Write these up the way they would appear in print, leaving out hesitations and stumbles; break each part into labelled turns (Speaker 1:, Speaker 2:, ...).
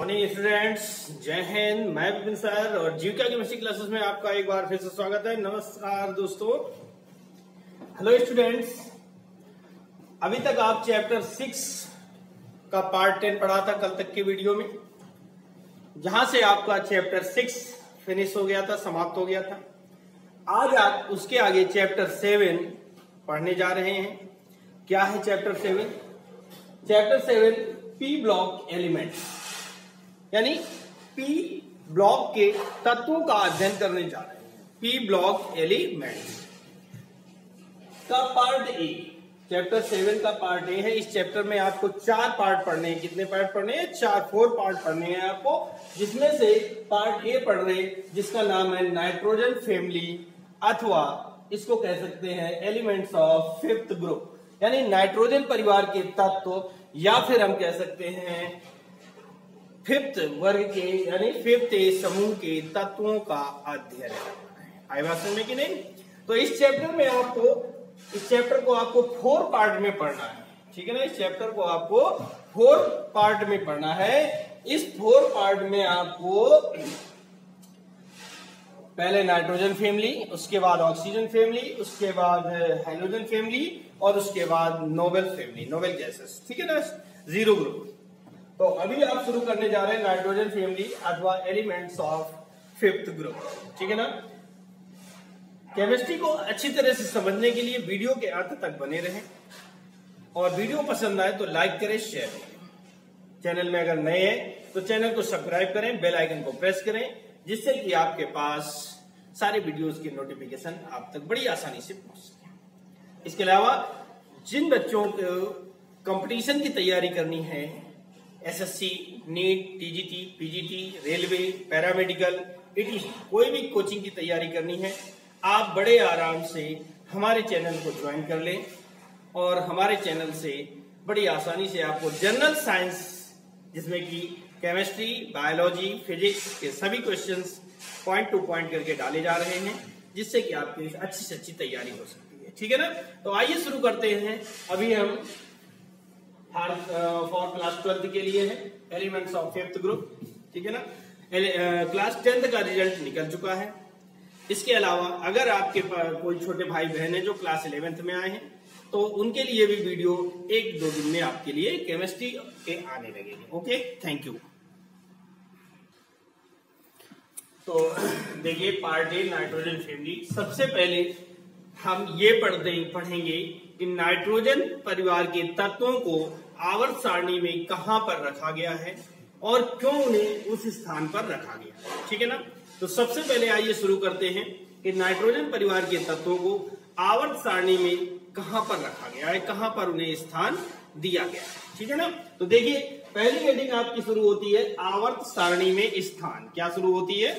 Speaker 1: Morning students, जय हिंद। मैं Vipin sir और जीविका केमिस्ट्री क्लासेस में आपका एक बार फिर से स्वागत है। नमस्कार दोस्तों, हेलो स्टूडेंट्स। अभी तक आप चैप्टर 6 का पार्ट 10 पढ़ा था कल तक के वीडियो में, जहां से आपका चैप्टर 6 फिनिश हो गया था, समाप्त हो गया था। आज आप उसके आगे चैप्टर 7 पढ़ने जा रहे हैं। क्या है chapter 7? Chapter 7 P block elements, यानी पी ब्लॉक के तत्वों का अध्ययन करने जा रहे हैं। पी ब्लॉक एलिमेंट्स का पार्ट ए, चैप्टर 7 का पार्ट ए है। इस चैप्टर में आपको 4 पार्ट पढ़ने हैं। कितने पार्ट पढ़ने हैं? 4 पार्ट पढ़ने हैं आपको, जिसमें से पार्ट ए पढ़ रहे हैं जिसका नाम है नाइट्रोजन फैमिली, अथवा इसको कह सकते हैं एलिमेंट्स ऑफ 5th ग्रुप, यानी नाइट्रोजन परिवार के तत्व, या फिर हम कह सकते हैं 5th वर्ग के यानी 5th समूह के तत्वों का अध्ययन करना है। आई बात समझ में कि नहीं? तो इस चैप्टर में इस चैप्टर को आपको 4 पार्ट में पढ़ना है, ठीक है ना। इस चैप्टर को आपको 4 पार्ट में पढ़ना है। इस 4 पार्ट में आपको पहले नाइट्रोजन फैमिली, उसके बाद ऑक्सीजन फैमिली, उसके बाद हाइड्रोजन फैमिली, और उसके बाद नोबेल फैमिली, नोबेल गैसेस, ठीक है ना, 0 ग्रुप। तो अभी आप शुरू करने जा रहे हैं नाइट्रोजन फैमिली अथवा एलिमेंट्स ऑफ 5th ग्रुप, ठीक है ना। केमिस्ट्री को अच्छी तरह से समझने के लिए वीडियो के अंत तक बने रहें, और वीडियो पसंद आए तो लाइक करें, शेयर करें। चैनल में अगर नए हैं तो चैनल को सब्सक्राइब करें, बेल आइकन को प्रेस करें, जिससे कि आपके पास सारे वीडियोस की नोटिफिकेशन आप तक बड़ी आसानी से पहुंच सके। इसके अलावा जिन बच्चों को कंपटीशन की तैयारी करनी है, SSC, NEET, TGT, PGT, railway, paramedical, ETC, कोई भी कोचिंग की तैयारी करनी है, आप बड़े आराम से हमारे चैनल को ज्वाइन कर लें, और हमारे चैनल से बड़ी आसानी से आपको जनरल साइंस, जिसमें कि केमिस्ट्री, बायोलॉजी, फिजिक्स के सभी क्वेश्चंस पॉइंट टू पॉइंट करके डाले जा रहे हैं, जिससे कि आपकी अच्छी से अच्छी तैयारी हो सकती है, ठीक है ना। तो आइए शुरू करते हैं। अभी हम फॉर क्लास 12th के लिए है एलिमेंट्स ऑफ 5th ग्रुप, ठीक है ना। क्लास 10th का रिजल्ट निकल चुका है। इसके अलावा अगर आपके पास कोई छोटे भाई बहन है जो क्लास 11th में आए हैं, तो उनके लिए भी वीडियो 1-2 दिन में आपके लिए केमिस्ट्री के आने लगेंगे। Okay, thank you. तो देखिए पार्ट ए नाइट्रोजन फैमिली। सबसे पहले हम ये पढ़ेंगे कि नाइट्रोजन परिवार के तत्वों को आवर्त सारणी में कहां पर रखा गया है और क्यों उन्हें उस स्थान पर रखा गया, ठीक है ना। तो सबसे पहले आइए शुरू करते हैं कि नाइट्रोजन परिवार के तत्वों को आवर्त सारणी में कहां पर रखा गया है, कहां पर उन्हें स्थान दिया गया है, ठीक है ना। तो देखिए पहली हेडिंग आपकी शुरू होती है आवर्त सारणी में स्थान। क्या शुरू होती है?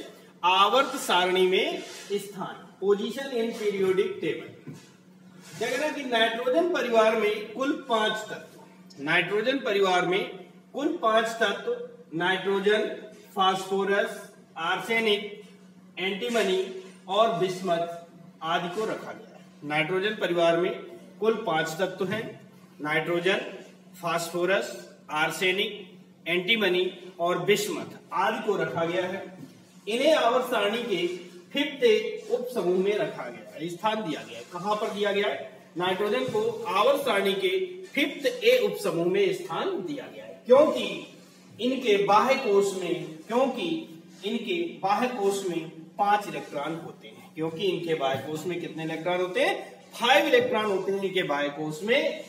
Speaker 1: आवर्त सारणी में स्थान, पोजीशन इन पीरियोडिक टेबल। क्या कहना कि नाइट्रोजन परिवार में कुल 5 तत्व, नाइट्रोजन परिवार में कुल 5 तत्व, नाइट्रोजन, फास्फोरस, आर्सेनिक, एंटीमनी और बिस्मथ आदि को रखा गया है। नाइट्रोजन परिवार में कुल 5 तत्व हैं, नाइट्रोजन, फास्फोरस, आर्सेनिक, एंटीमनी और बिस्मथ आदि को रखा गया है। इन्हें आवर्त सारणी के 5th उप समूह में रखा गया है, स्थान दिया गया है। कहां पर दिया गया है? नाइट्रोजन को आवर्त सारणी के 5th ए उप समूह में स्थान दिया गया है, क्योंकि इनके बाह्य कोश में 5 इलेक्ट्रॉन होते हैं। क्योंकि इनके बाह्य कोश में कितने इलेक्ट्रॉन होते हैं? 5 इलेक्ट्रॉन होते हैं इनके बाह्य कोश में,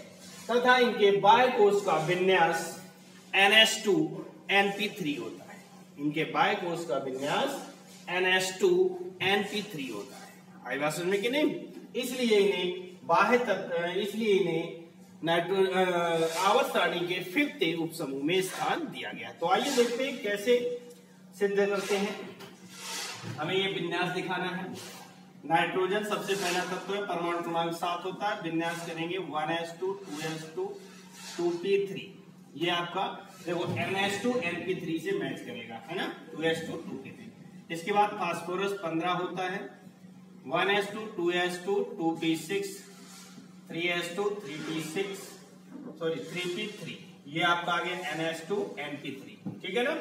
Speaker 1: तथा इनके बाह्य कोश का विन्यास NH2NP3 होता है। इनके बाह्य कोश का विन्यास NH2NP3 होता है। आई बात समझ में कि नहीं? इसलिए इन्हें आवर्त सारणी के 5th उप समूह में स्थान दिया गया। तो आइए देखते हैं कैसे सिद्ध करते हैं। हमें ये विन्यास दिखाना है। नाइट्रोजन सबसे पहला तत्व है, परमाणु क्रमांक 7 होता है। विन्यास करेंगे 1s2 2s2 2p3। ये आपका देखो NH2NP3 से मैच करेगा, है ना, 2s2 2p3। इसके बाद फास्फोरस 15 होता है, 1s2 2s2 2p6 3s2 3p6 sorry 3p3, ये आपका आ गया NH2NP3, ठीक है ना।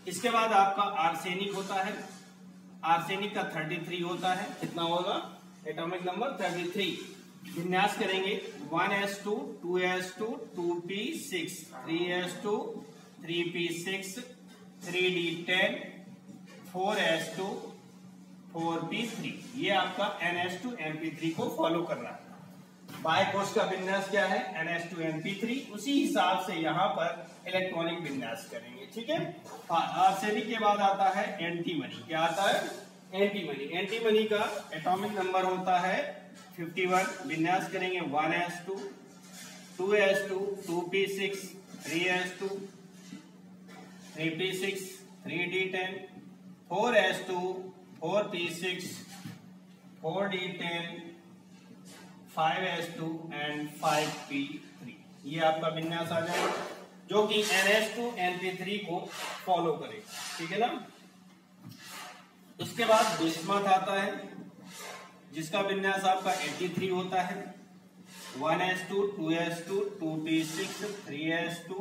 Speaker 1: इसके बाद आपका आर्सेनिक होता है, आर्सेनिक का 33 होता है, कितना होगा एटॉमिक नंबर 33। विन्यास करेंगे 1s2 2s2 2p6 3s2 3p6 3d10 4s2 4p3, ये आपका NH2NP3 को फॉलो करना है। बाय कोष का विन्यास क्या है NH2NP3, उसी हिसाब से यहाँ पर इलेक्ट्रॉनिक विन्यास करेंगे, ठीक है। आर्सेनिक के बाद आता है एंटीमनी, क्या आता है एंटीमनी। एंटीमनी का एटॉमिक नंबर होता है 51। विन्यास करेंगे 1s2 2s2 2p6 3s2 3p6 3d10 4s2 4p6 4d10 5s2 and 5p3, ये आपका विन्यास आ जाएगा जो कि NH2NP3 को फॉलो करेगा, ठीक है ना। उसके बाद बिस्मथ आता है जिसका विन्यास आपका 83 होता है। 1s2 2s2 2p6 3s2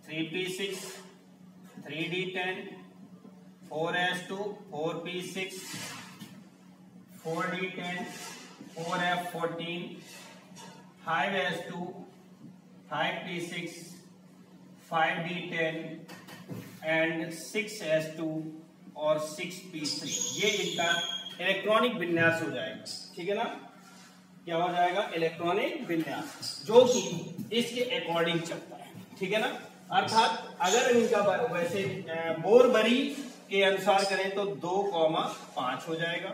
Speaker 1: 3p6 3d10 4s2 4p6 4d10 4f14 5s2 5p6 5d10 and 6s2 और 6p3, ये इनका इलेक्ट्रॉनिक विन्यास हो जाएगा, ठीक है ना। क्या हो जाएगा इलेक्ट्रॉनिक विन्यास जो कि इसके अकॉर्डिंग चलता है, ठीक है ना। अर्थात अगर इनका वैसे बोरबरी के अनुसार करें तो 2,5 हो जाएगा,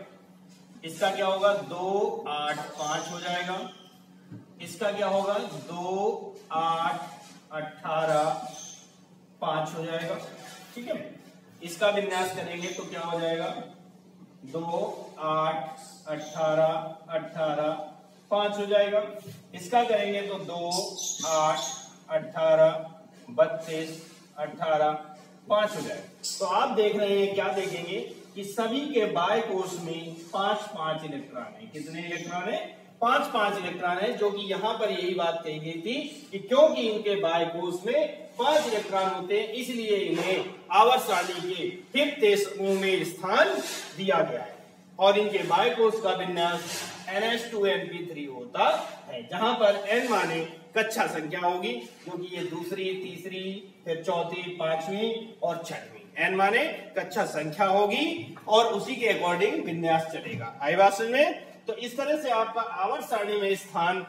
Speaker 1: इसका क्या होगा 2 8 5 हो जाएगा, इसका क्या होगा 2 8 18 5 हो जाएगा, ठीक है। इसका विन्यास करेंगे तो क्या हो जाएगा 2 8 18 18 5 हो जाएगा। इसका करेंगे तो 2 8 18 32 18 5 हो जाएगा। तो आप देख रहे हैं, क्या देखेंगे कि सभी के बाय कोष में 5-5 इलेक्ट्रॉन है। कितने इलेक्ट्रॉन है 5-5 इलेक्ट्रॉन है, जो कि यहाँ पर यही बात कही गई थी कि क्योंकि इनके बाय कोष में 5 इलेक्ट्रॉन होते हैं इसलिए इन्हें आवर्त सारणी के 5th समूह में स्थान दिया गया है। और इनके बाय कोष का विन्यास NH2NP3 होता है, जहां पर N माने कक्षा संख्या होगी, जो कि ये दूसरी तीसरी फिर चौथी पांचवी और छठवीं, N माने कक्षा संख्या होगी और उसी के अकॉर्डिंग विन्यास चलेगा। आई बात समझ में। तो इस तरह से आपका आवर्त सारणी में स्थान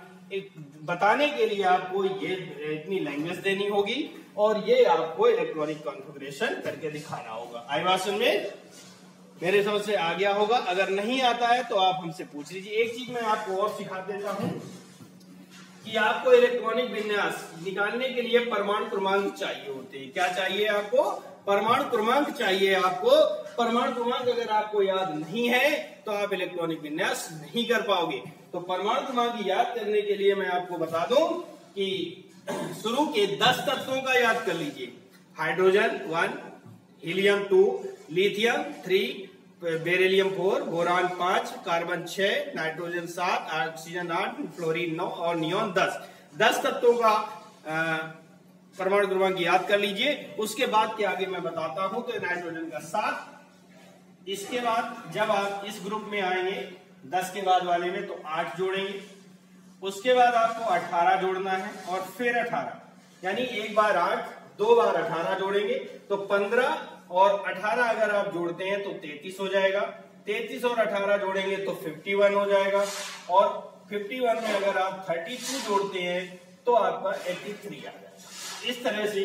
Speaker 1: बताने के लिए आपको ये इतनी लैंग्वेज देनी होगी और ये आपको इलेक्ट्रॉनिक कॉन्फ़िगरेशन करके दिखाना होगा। आई बात समझ में, मेरे समझ से आ गया होगा। अगर नहीं आता है तो आप हमसे पूछ लीजिए। एक चीज मैं आपको और सिखा देता हूं कि आपको इलेक्ट्रॉनिक विन्यास निकालने के लिए परमाणु क्रमांक चाहिए होते हैं। क्या चाहिए आपको परमाणु क्रमांक चाहिए आपको। परमाणु क्रमांक अगर आपको याद नहीं है तो आप इलेक्ट्रॉनिक विन्यास नहीं कर पाओगे। तो परमाणु क्रमांक याद करने के लिए मैं आपको बता दूं कि शुरू के 10 तत्वों का याद कर लीजिए। Hydrogen 1, helium 2, lithium 3, beryllium 4, boron 5, carbon 6, nitrogen 7, oxygen 8, fluorine 9 और नियोन 10। 10 तत्वों का परमाणु क्रमांक याद कर लीजिए। उसके बाद के आगे मैं बताता हूं। तो नाइट्रोजन का 7, इसके बाद जब आप इस ग्रुप में आएंगे 10 के बाद वाले में तो 8 जोड़ेंगे। उसके बाद आपको 18 जोड़ना है और फिर 18, यानी एक बार 8 2 बार 18 जोड़ेंगे तो 15 और 18 अगर आप जोड़ते हैं तो 33 हो जाएगा। 33 और 18 जोड़ेंगे तो 51 हो जाएगा और 51 में अगर आप 32 जोड़ते हैं तो आपका 83 आ जाएगा। इस तरह से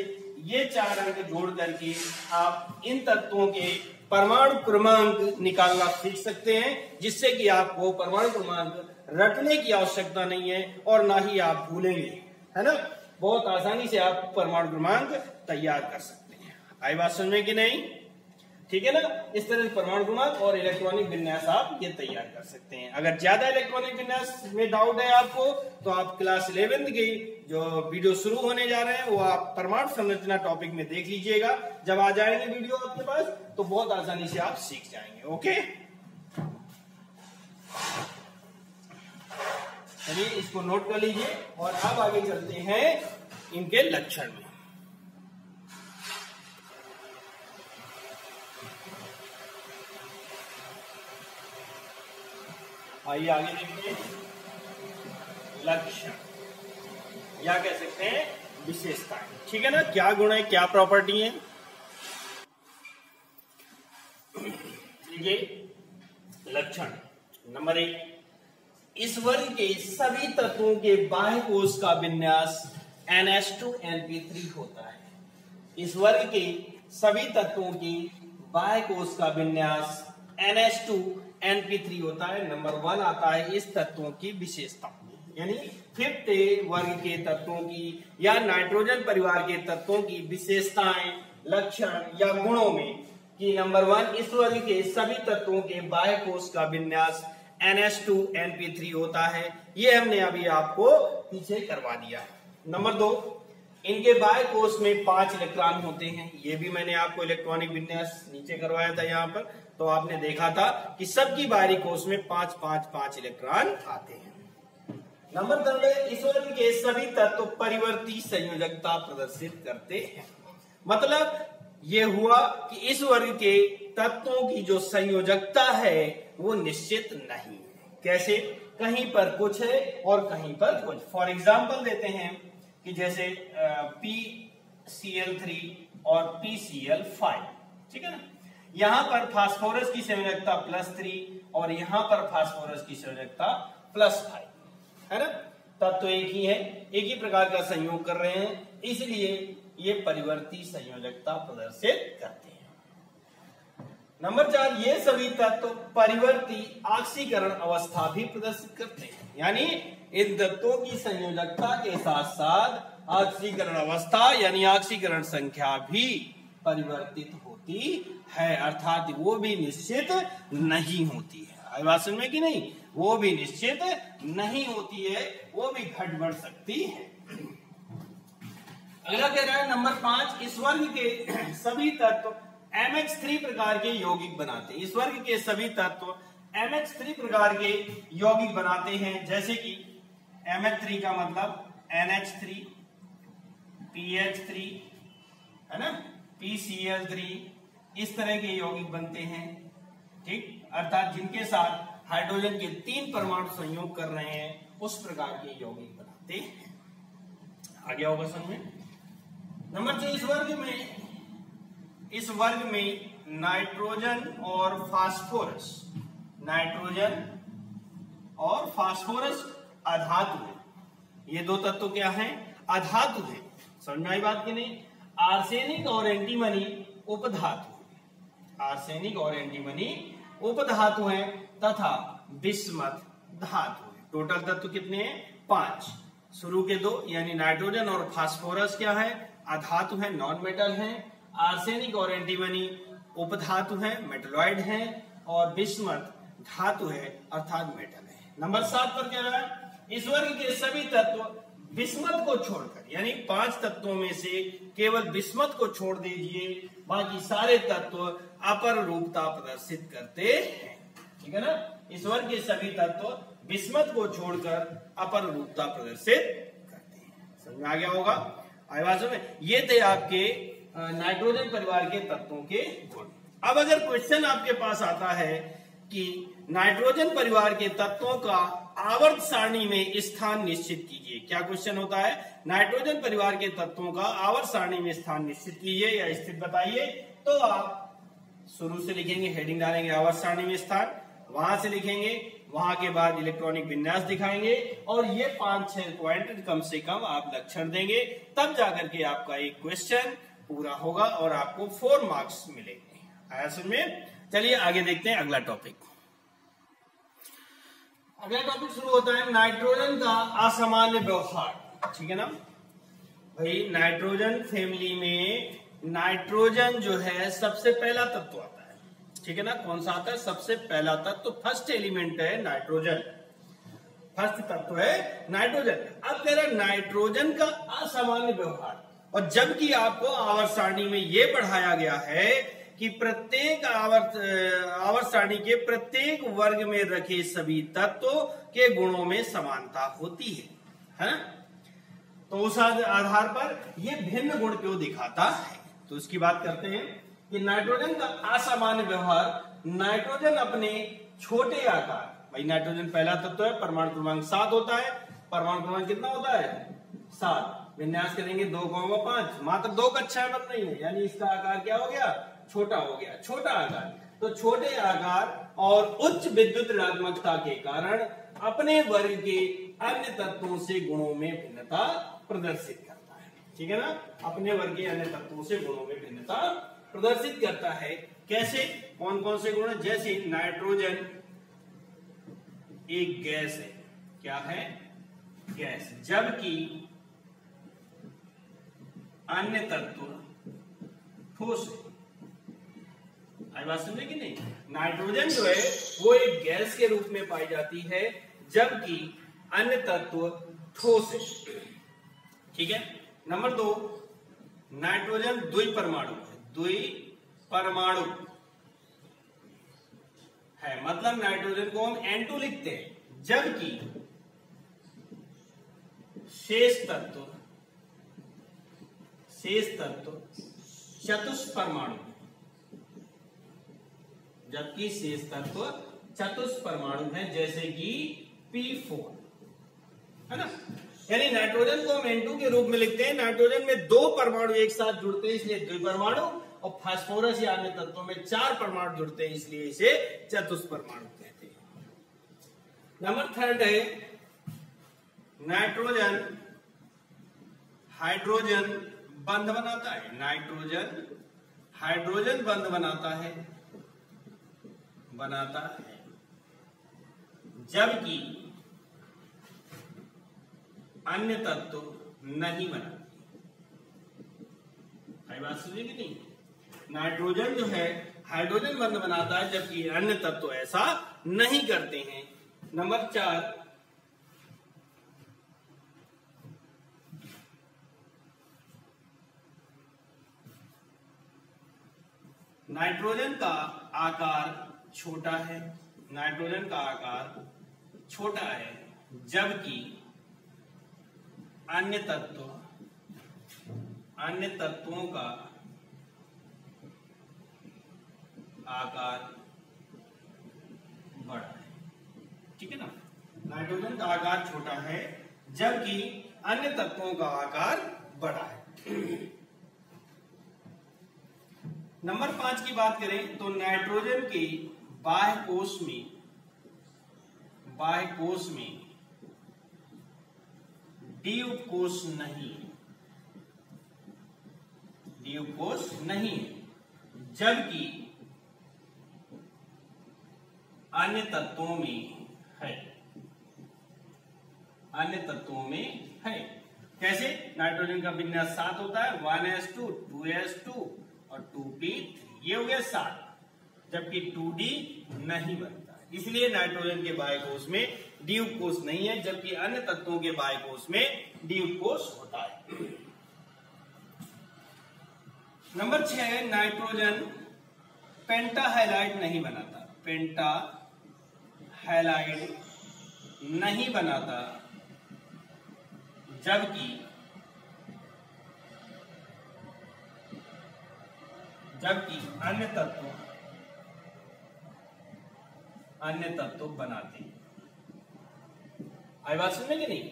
Speaker 1: ये 4 अंक जोड़ करके आप इन तत्वों के परमाणु क्रमांक निकालना सीख सकते हैं, जिससे कि आपको परमाणु क्रमांक रटने की आवश्यकता नहीं है और ना ही आप भूलेंगे, है ना। बहुत आसानी से आप परमाणु क्रमांक तैयार कर सकते हैं। आई बात समझ में कि नहीं, ठीक है ना। इस तरह से परमाणु क्रमांक और इलेक्ट्रॉनिक विन्यास आप ये तैयार कर सकते हैं। अगर ज्यादा इलेक्ट्रॉनिक विन्यास में डाउट है आपको तो आप क्लास 11th की जो वीडियो शुरू होने जा रहे हैं वो आप परमाणु संरचना टॉपिक में देख लीजिएगा। जब आ जाएंगे वीडियो आपके पास तो बहुत आसानी से आप सीख जाएंगे। ओके। चलिए इसको नोट कर लीजिए और अब आगे चलते हैं इनके लक्षण में। आइए आगे देखते हैं लक्षण या कह सकते हैं विशेषताएं। ठीक है ना, क्या गुण है, क्या प्रॉपर्टी है। देखिए लक्षण नंबर 1, इस वर्ग के सभी तत्वों के बाह्य कोश का विन्यास NH2NP3 होता है। इस वर्ग के सभी तत्वों की बाह्य कोश का विन्यास NH2NP3 होता है। नंबर 1 आता है इस तत्वों की विशेषता, यानी 5th वर्ग के तत्वों की या नाइट्रोजन परिवार के तत्वों की विशेषताएं, लक्षण या गुणों में कि नंबर 1 इस वर्ग के सभी तत्वों के बाह्य कोश का विन्यास NH2NP3 होता है। ये हमने अभी आपको पीछे करवा दिया। नंबर 2, इनके बाह्य कोश में 5 इलेक्ट्रॉन होते हैं। ये भी मैंने आपको इलेक्ट्रॉनिक विन्यास नीचे करवाया था यहाँ पर, तो आपने देखा था कि सबकी बाहरी कोश में 5 इलेक्ट्रॉन आते हैं। नंबर 3, इस वर्ग के सभी तत्व परिवर्ती संयोजकता प्रदर्शित करते हैं। मतलब ये हुआ कि इस वर्ग के तत्वों की जो संयोजकता है वो निश्चित नहीं है। कैसे, कहीं पर कुछ है और कहीं पर कुछ। फॉर एग्जाम्पल देते हैं कि जैसे PCl3 और PCl5, ठीक है ना, यहां पर फास्फोरस की संयोजकता +3 और यहां पर फास्फोरस की संयोजकता +5 है ना। तत्व एक ही है, एक ही प्रकार का संयोग कर रहे हैं, इसलिए ये परिवर्ती संयोजकता प्रदर्शित करते हैं। नंबर 4, ये सभी तत्व परिवर्ती ऑक्सीकरण अवस्था भी प्रदर्शित करते हैं, यानी इन तत्वों की संयोजकता के साथ साथ ऑक्सीकरण अवस्था यानी ऑक्सीकरण संख्या भी परिवर्तित होती है, अर्थात वो भी निश्चित नहीं होती है। बात समझ में कि नहीं, वो भी निश्चित नहीं होती है, वो भी घट बढ़ सकती है। अगला कह रहा है नंबर 5, इस वर्ग के सभी तत्व MH3 प्रकार के यौगिक बनाते हैं। इस वर्ग के सभी तत्व MH3 प्रकार के यौगिक बनाते हैं, जैसे कि MH3 का मतलब NH3, PH3 है ना, PCl3, इस तरह के यौगिक बनते हैं। ठीक, अर्थात जिनके साथ हाइड्रोजन के 3 परमाणु संयोग कर रहे हैं उस प्रकार के यौगिक बनाते हैं। आ गया होगा समझ में। नंबर 6, इस वर्ग में नाइट्रोजन और फास्फोरस अधातु है। ये 2 तत्व क्या हैं, अधातु है। समझ में आई बात की नहीं। आर्सेनिक और एंटीमनी उपधातु, आर्सेनिक और एंटीमनी उपधातु हैं तथा बिस्मथ धातु है। टोटल तत्व कितने हैं, 5। शुरू के 2 यानी नाइट्रोजन और फास्फोरस क्या है, अधातु है, नॉन मेटल है। आर्सेनिक और एंटीमनी उपधातु है, मेटलॉइड है। और बिस्मथ धातु है अर्थात मेटल है। नंबर 7 पर क्या रहा है, इस वर्ग के सभी तत्व बिस्मथ को छोड़कर, यानी 5 तत्वों में से केवल बिस्मथ को छोड़ दीजिए, बाकी सारे तत्व अपर रूपता प्रदर्शित करते हैं। ठीक है ना, इस वर्ग के सभी तत्व बिस्मथ को छोड़कर अपर रूपता प्रदर्शित करते हैं। समझ में आ गया होगा। आवाजों में ये थे आपके नाइट्रोजन परिवार के तत्वों के गुण। अब अगर क्वेश्चन आपके पास आता है कि नाइट्रोजन परिवार के तत्वों का आवर्त सारणी में स्थान निश्चित कीजिए, क्या क्वेश्चन होता है, नाइट्रोजन परिवार के तत्वों का आवर्त सारणी में स्थान निश्चित कीजिए या स्थित बताइए, तो आप शुरू से लिखेंगे, हेडिंग डालेंगे आवर्त सारणी में स्थान, वहां से लिखेंगे, वहां के बाद इलेक्ट्रॉनिक विन्यास दिखाएंगे और ये 5-6 पॉइंट कम से कम आप लक्षण देंगे, तब जाकर के आपका एक क्वेश्चन पूरा होगा और आपको 4 मार्क्स मिलेंगे। आया समझ में। चलिए आगे देखते हैं अगला टॉपिक। अगला टॉपिक शुरू होता है नाइट्रोजन का असामान्य व्यवहार। ठीक है ना भाई, नाइट्रोजन फैमिली में नाइट्रोजन जो है सबसे पहला तत्व आता है। ठीक है ना, कौन सा आता है, सबसे पहला तत्व, फर्स्ट एलिमेंट है नाइट्रोजन, फर्स्ट तत्व है नाइट्रोजन। अब कह रहा है नाइट्रोजन का असामान्य व्यवहार, और जबकि आपको आवर्त सारणी में यह पढ़ाया गया है कि प्रत्येक आवर्त सारणी के प्रत्येक वर्ग में रखे सभी तत्वों के गुणों में समानता होती है ना? तो उस आधार पर यह भिन्न गुण क्यों दिखाता है, तो इसकी बात करते हैं कि नाइट्रोजन का असामान्य व्यवहार। नाइट्रोजन अपने छोटे आकार, भाई नाइट्रोजन पहला तत्व है, परमाणु क्रमांक 7 होता है। परमाणु क्रमांक कितना होता है? 7। विन्यास करेंगे 2,5, मात्र 2 कक्षाएं बन रही है, यानी इसका आकार क्या हो गया? छोटा हो गया, छोटा आकार। तो छोटे आकार और उच्च विद्युत ऋणात्मकता के कारण अपने वर्ग के अन्य तत्वों से गुणों में भिन्नता प्रदर्शित करता है। ठीक है ना? अपने वर्ग के अन्य तत्वों से गुणों में भिन्नता प्रदर्शित करता है। कैसे? कौन कौन से गुण? जैसे नाइट्रोजन एक गैस है। क्या है? गैस। जबकि अन्य तत्व ठोस है। आई बात समझे कि नहीं? नाइट्रोजन जो है वो एक गैस के रूप में पाई जाती है, जबकि अन्य तत्व ठोस है। ठीक है। नंबर 2, नाइट्रोजन द्विपरमाणु है। द्विपरमाणु है, मतलब नाइट्रोजन को हम N2 लिखते हैं, जबकि शेष तत्व चतुष्परमाणु, जबकि शेष तत्व चतुष्परमाणु है, जैसे कि P4, है ना? यानी नाइट्रोजन को हम N2 के रूप में लिखते हैं। नाइट्रोजन में 2 परमाणु एक साथ जुड़ते हैं, इसलिए द्विपरमाणु, और फास्फोरस या अन्य तत्वों में 4 परमाणु जुड़ते हैं, इसलिए इसे चतुष्परमाणु कहते हैं। नंबर 3 है नाइट्रोजन हाइड्रोजन बंध बनाता है। नाइट्रोजन हाइड्रोजन बंध बनाता है, जबकि अन्य तत्व नहीं बनाते। आई बात समझे कि नहीं? नाइट्रोजन जो है हाइड्रोजन बंध बनाता है, जबकि अन्य तत्व ऐसा नहीं करते हैं। नंबर 4, नाइट्रोजन का आकार छोटा है। नाइट्रोजन का आकार छोटा है, जबकि अन्य तत्वों का आकार बड़ा है। ठीक है ना? नाइट्रोजन का आकार छोटा है, जबकि अन्य तत्वों का आकार बड़ा है। नंबर 5 की बात करें तो नाइट्रोजन के बाह्य कोश में डी उपकोष नहीं है, जबकि अन्य तत्वों में है। कैसे? नाइट्रोजन का विन्यास 7 होता है, 1s2, 2s2 और 2p3, ये हो गया 7, जबकि 2d नहीं बनता। इसलिए नाइट्रोजन के बाह्य कोश में डी उपकोष नहीं है, जबकि अन्य तत्वों के बाह्य कोश में डी उपकोष होता है। नंबर 6, नाइट्रोजन पेंटाहैलाइड नहीं बनाता। पेंटाहैलाइड नहीं बनाता, जबकि अन्य तत्व बनाते हैं। आई बात समझे कि नहीं?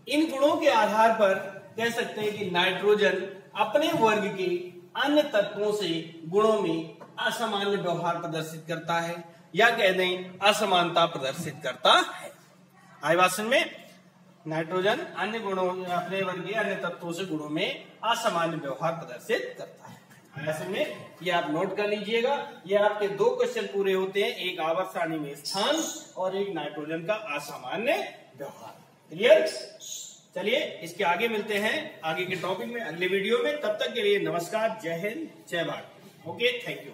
Speaker 1: इन गुणों के आधार पर कह सकते हैं कि नाइट्रोजन अपने वर्ग के अन्य तत्वों से गुणों में असामान्य व्यवहार प्रदर्शित करता है, या कह दें असमानता प्रदर्शित करता है। आई बात समझ में? नाइट्रोजन अन्य गुणों, अपने वर्ग के अन्य तत्वों से गुणों में असामान्य व्यवहार प्रदर्शित करता है। में ये आप नोट कर लीजिएगा। ये आपके 2 क्वेश्चन पूरे होते हैं, एक आवर्त सारणी में स्थान और एक नाइट्रोजन का असामान्य व्यवहार। क्लियर? चलिए इसके आगे मिलते हैं आगे के टॉपिक में अगले वीडियो में। तब तक के लिए नमस्कार, जय हिंद, जय भारत। Okay, thank you.